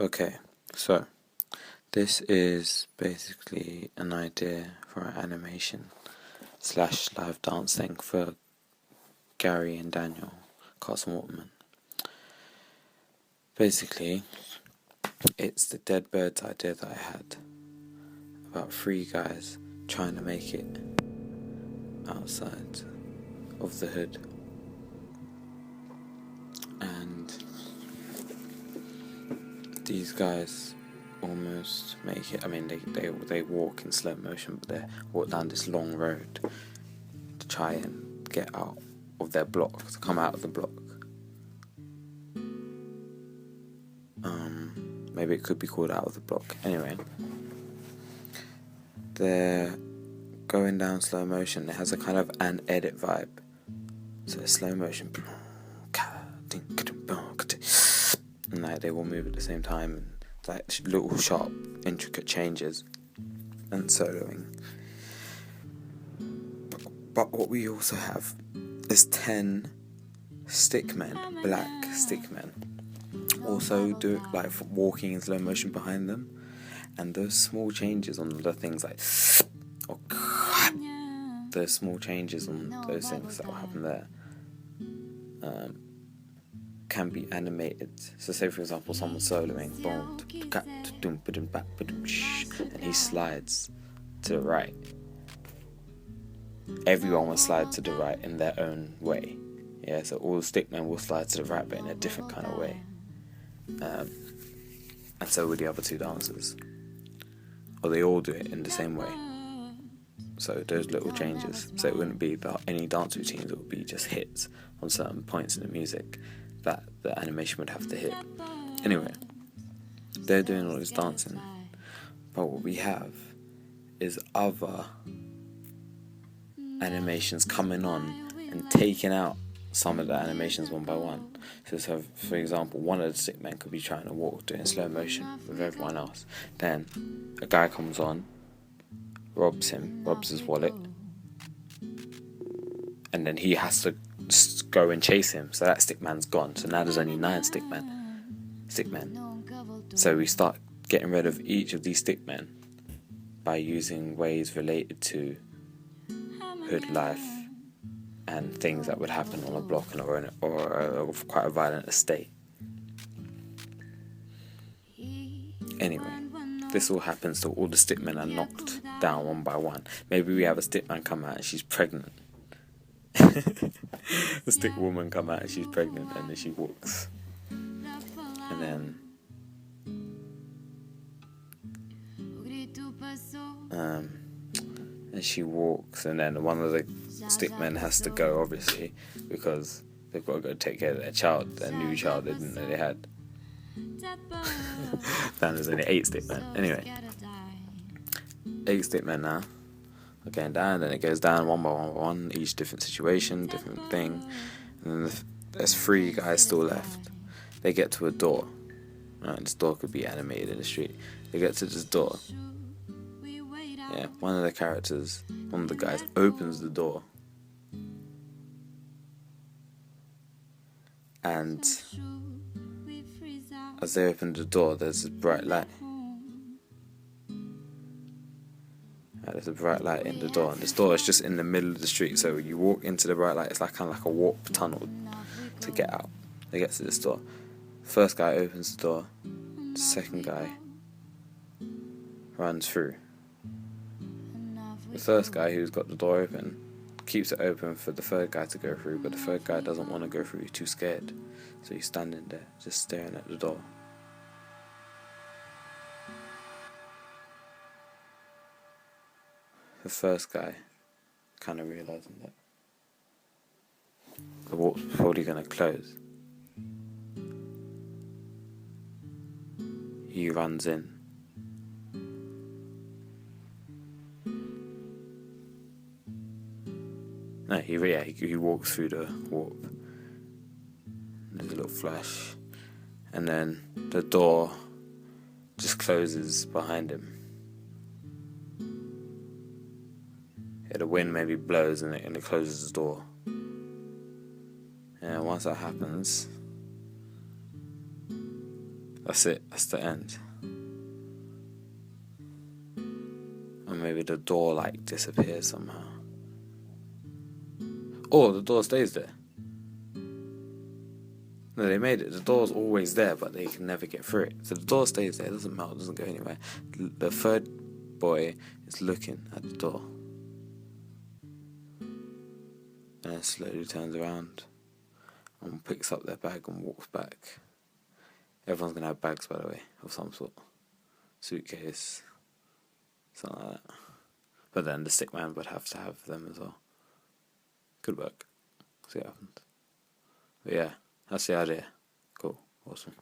Okay, so this is basically an idea for an animation / live dance thing for Gary and Daniel Carson Waterman. Basically, it's the Dead Birds idea that I had about 3 guys trying to make it outside of the hood. And these guys almost make it. I mean, they walk in slow motion, but they walk down this long road to try and get out of their block, to come out of the block. Maybe it could be called out of the block. Anyway, they're going down slow motion. It has a kind of an edit vibe. So it's slow motion. And like they will move at the same time, and like little sharp, intricate changes and soloing. But what we also have is 10 stickmen, black stickmen, also do like walking in slow motion behind them, and those small changes on the things like those small changes on those things that will happen there can be animated. So say for example someone's soloing, and he slides to the right. Everyone will slide to the right in their own way. Yeah, so all the stickmen will slide to the right, but in a different kind of way. And so will the other 2 dancers. Or they all do it in the same way. So those little changes. So it wouldn't be any dance routines, it would be just hits on certain points in the music that the animation would have to hit. Anyway, they're doing all this dancing. But what we have is other animations coming on and taking out some of the animations one by one. So for example, one of the stickmen could be trying to walk doing slow motion with everyone else. Then a guy comes on, robs his wallet, and then he has to go and chase him. So that stickman's gone. So now there's only 9 stickmen. So we start getting rid of each of these stickmen by using ways related to hood life and things that would happen on a block or quite a violent estate. Anyway, this all happens till all the stickmen are knocked down one by one. Maybe we have a stickman come out and she's pregnant. The stick woman come out and she's pregnant, and then she walks. And then and she walks, and then one of the stickmen has to go, obviously, because they've got to go take care of their new child they didn't know they had. Then there's only 8 stickmen. Anyway, 8 stickmen now are going down, then it goes down one by one, each different situation, different thing, and then there's 3 guys still left. They get to a door. Right, this door could be animated in the street. They get to this door. Yeah, one of the guys opens the door, and as they open the door, there's a bright light. There's a bright light in the door, and this door is just in the middle of the street. So you walk into the bright light, it's like kind of like a warp tunnel to get out. They get to this door. First guy opens the door. The second guy runs through. The first guy who's got the door open keeps it open for the third guy to go through, but the third guy doesn't want to go through, he's too scared. So he's standing there, just staring at the door. The first guy kind of realising that the warp's probably going to close. He runs in. No, he walks through the warp. There's a little flash, and then the door just closes behind him. Yeah, the wind maybe blows and it closes the door. And once that happens, That's it. That's the end. And maybe the door like disappears somehow. Or the door stays there. No, they made it. The door's always there, but they can never get through it. So the door stays there. It doesn't melt. It doesn't go anywhere. The third boy is looking at the door. And then slowly turns around and picks up their bag and walks back. Everyone's going to have bags, by the way, of some sort. Suitcase. Something like that. But then the stick man would have to have them as well. Good work. See what happens. But yeah, that's the idea. Cool. Awesome.